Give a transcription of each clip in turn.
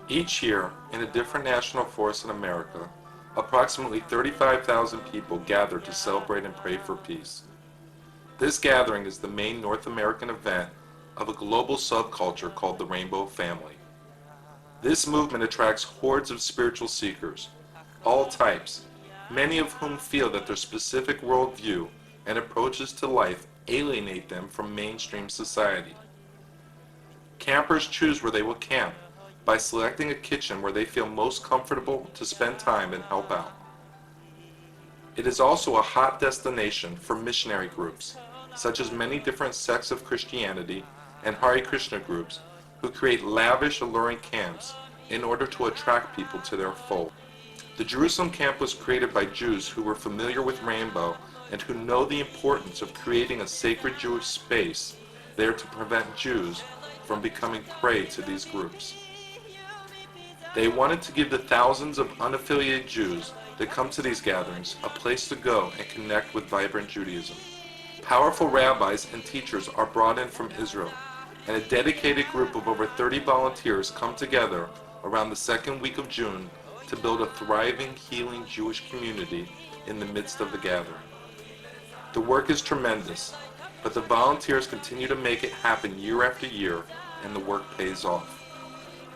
Each year, in a different national forest in America, approximately 35,000 people gather to celebrate and pray for peace. This gathering is the main North American event of a global subculture called the Rainbow Family. This movement attracts hordes of spiritual seekers, all types, many of whom feel that their specific worldview and approaches to life alienate them from mainstream society. Campers choose where they will camp by selecting a kitchen where they feel most comfortable to spend time and help out. It is also a hot destination for missionary groups, such as many different sects of Christianity and Hare Krishna groups, who create lavish, alluring camps in order to attract people to their fold. The Jerusalem Camp was created by Jews who were familiar with Rainbow and who know the importance of creating a sacred Jewish space there to prevent Jews from becoming prey to these groups. They wanted to give the thousands of unaffiliated Jews that come to these gatherings a place to go and connect with vibrant Judaism. Powerful rabbis and teachers are brought in from Israel, and a dedicated group of over 30 volunteers come together around the second week of June to build a thriving, healing Jewish community in the midst of the gathering. The work is tremendous, but the volunteers continue to make it happen year after year, and the work pays off.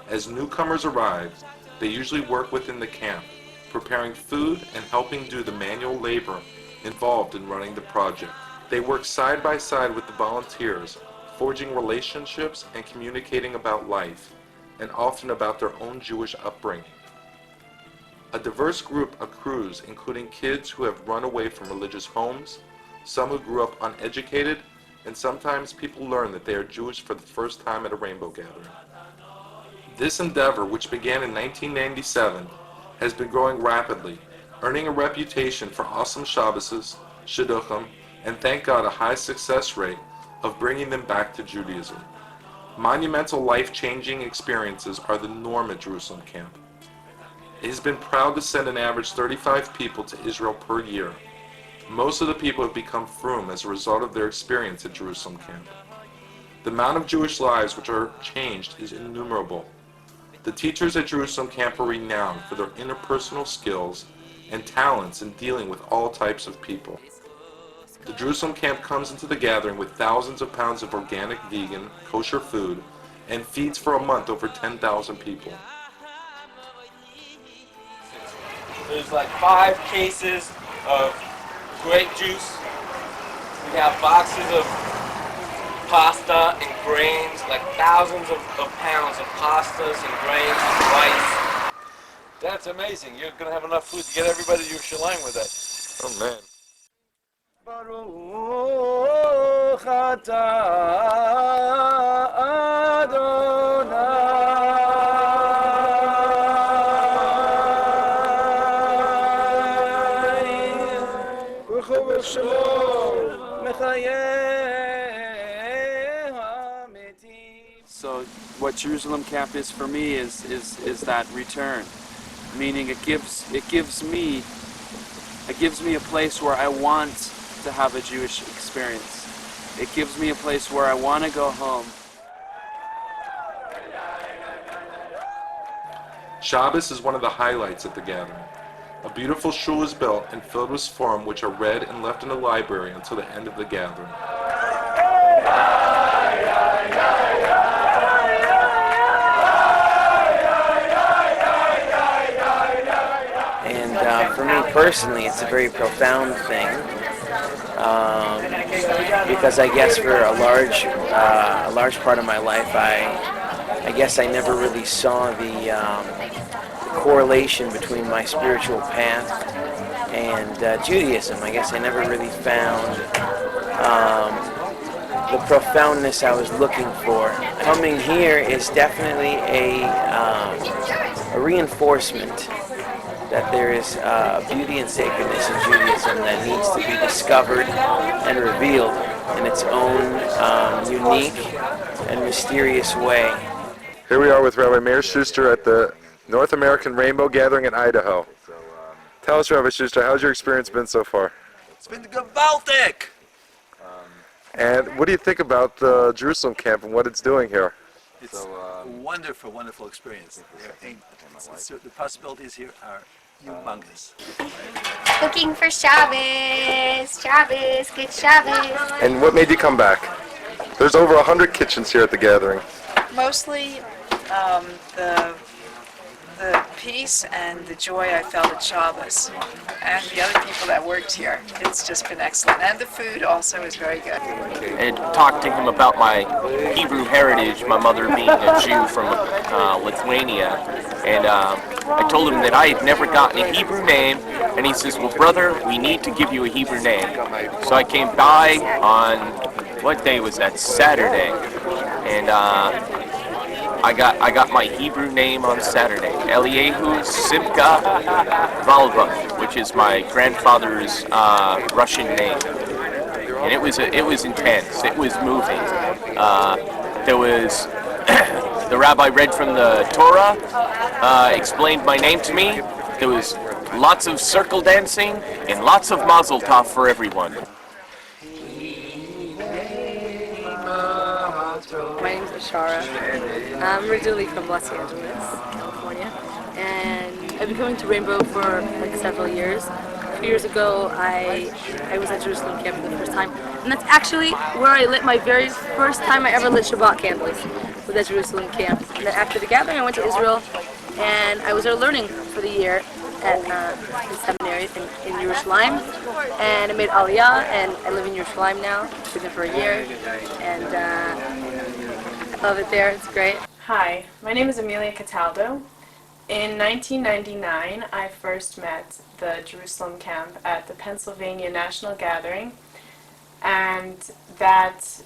As newcomers arrive, they usually work within the camp, preparing food and helping do the manual labor involved in running the project. They work side by side with the volunteers, forging relationships and communicating about life, and often about their own Jewish upbringing. A diverse group accrues, including kids who have run away from religious homes, some who grew up uneducated, and sometimes people learn that they are Jewish for the first time at a rainbow gathering. This endeavor, which began in 1997, has been growing rapidly, earning a reputation for awesome Shabbases, shidduchim, and thank God a high success rate of bringing them back to Judaism. Monumental life-changing experiences are the norm at Jerusalem Camp. It has been proud to send an average 35 people to Israel per year. Most of the people have become frum as a result of their experience at Jerusalem Camp. The amount of Jewish lives which are changed is innumerable. The teachers at Jerusalem Camp are renowned for their interpersonal skills and talents in dealing with all types of people. The Jerusalem Camp comes into the gathering with thousands of pounds of organic, vegan, kosher food and feeds for a month over 10,000 people. There's like 5 cases of grape juice. We have boxes of pasta and grains, like thousands of pounds of pastas and grains and rice. That's amazing. You're going to have enough food to get everybody to Yerushalayim with that. Oh man. Baruch atah Adonai Baruch v'shemo mechayeh hametim. So what Jerusalem Camp is for me is that return, meaning it gives me a place where I want to have a Jewish experience. It gives me a place where I want to go home. Shabbos is one of the highlights at the gathering. A beautiful shul is built and filled with sforim which are read and left in the library until the end of the gathering. And for me personally, it's a very profound thing, because I guess for a large part of my life, I guess I never really saw the correlation between my spiritual path and Judaism. I guess I never really found the profoundness I was looking for. Coming here is definitely a reinforcement that there is beauty and sacredness in Judaism that needs to be discovered and revealed in its own unique and mysterious way. Here we are with Rabbi Meir Schuster at the North American Rainbow Gathering in Idaho. Tell us, Rabbi Schuster, how's your experience been so far? It's been gewaltig! And what do you think about the Jerusalem Camp and what it's doing here? It's a wonderful, wonderful experience. The possibilities here are humongous. Looking for Shabbos, Shabbos, good Shabbos. And what made you come back? There's over 100 kitchens here at the gathering. Mostly the peace and the joy I felt at Shabbos and the other people that worked here. It's just been excellent. And the food also is very good. And talked to him about my Hebrew heritage, my mother being a Jew from Lithuania. And I told him that I had never gotten a Hebrew name, and he says, well, brother, we need to give you a Hebrew name. So I came by on, what day was that? Saturday. And I got my Hebrew name on Saturday, Eliyahu Simcha Valva, which is my grandfather's Russian name, and it was intense. It was moving. There was the rabbi read from the Torah, explained my name to me. There was lots of circle dancing and lots of mazel tov for everyone. My name is Ashara. I'm originally from Los Angeles, California, and I've been coming to Rainbow for like several years. A few years ago, I was at JerusalemCamp for the first time, and that's actually where I lit my very first time I ever lit Shabbat candles, was at JerusalemCamp. And then after the gathering, I went to Israel, and I was there learning for the year at the seminary in Jerusalem, and I made Aliyah, and I live in Jerusalem now. I've been there for a year, and I love it there. It's great. Hi, my name is Amelia Cataldo. In 1999, I first met the Jerusalem Camp at the Pennsylvania National Gathering, and that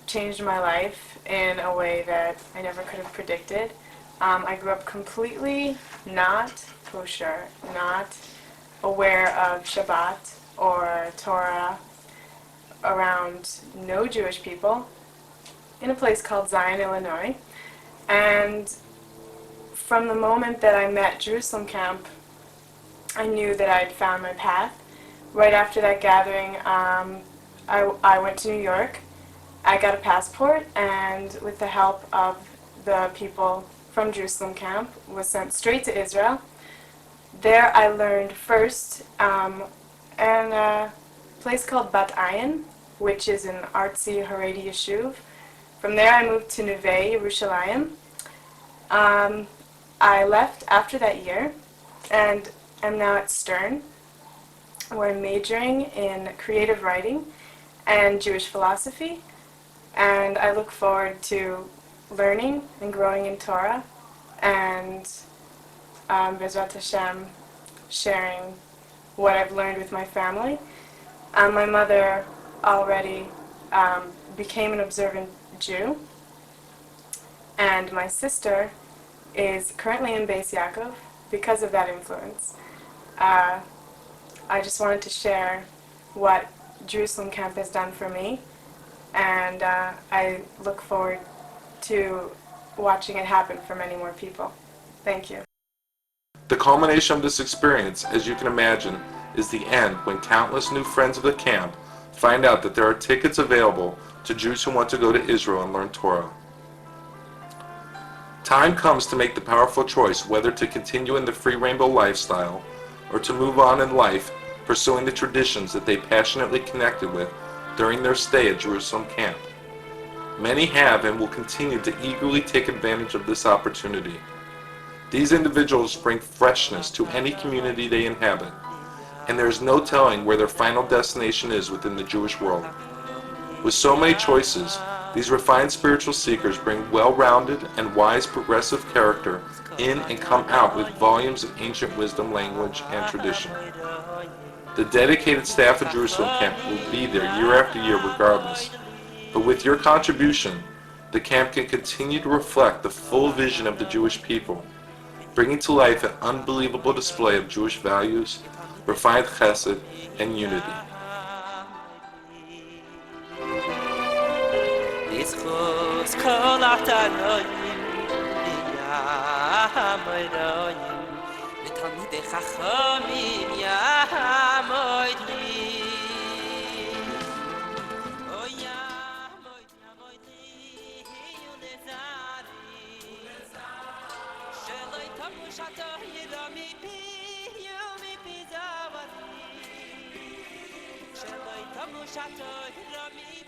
changed my life in a way that I never could have predicted. I grew up completely not kosher, not aware of Shabbat or Torah, around no Jewish people, in a place called Zion, Illinois. And from the moment that I met Jerusalem Camp, I knew that I had found my path. Right after that gathering, I went to New York. I got a passport, and with the help of the people from Jerusalem Camp, was sent straight to Israel. There I learned first in a place called Bat Ayin, which is an artsy Haredi yeshuv. From there I moved to Neve, Yerushalayim. I left after that year and am now at Stern, where I'm majoring in creative writing and Jewish philosophy, and I look forward to learning and growing in Torah and Bezrat Hashem sharing what I've learned with my family. My mother already became an observant Jew, and my sister is currently in Beis Yaakov because of that influence. I just wanted to share what Jerusalem Camp has done for me, and I look forward to watching it happen for many more people. Thank you. The culmination of this experience, as you can imagine, is the end when countless new friends of the camp find out that there are tickets available to Jews who want to go to Israel and learn Torah. Time comes to make the powerful choice whether to continue in the free rainbow lifestyle or to move on in life pursuing the traditions that they passionately connected with during their stay at Jerusalem Camp. Many have and will continue to eagerly take advantage of this opportunity. These individuals bring freshness to any community they inhabit, and there is no telling where their final destination is within the Jewish world. With so many choices, these refined spiritual seekers bring well-rounded and wise progressive character in and come out with volumes of ancient wisdom, language, and tradition. The dedicated staff of Jerusalem Camp will be there year after year regardless, but with your contribution, the camp can continue to reflect the full vision of the Jewish people, bringing to life an unbelievable display of Jewish values, refined chesed, and unity. tamushato yirami pi yumi pizawati Sheloi tamushato yirami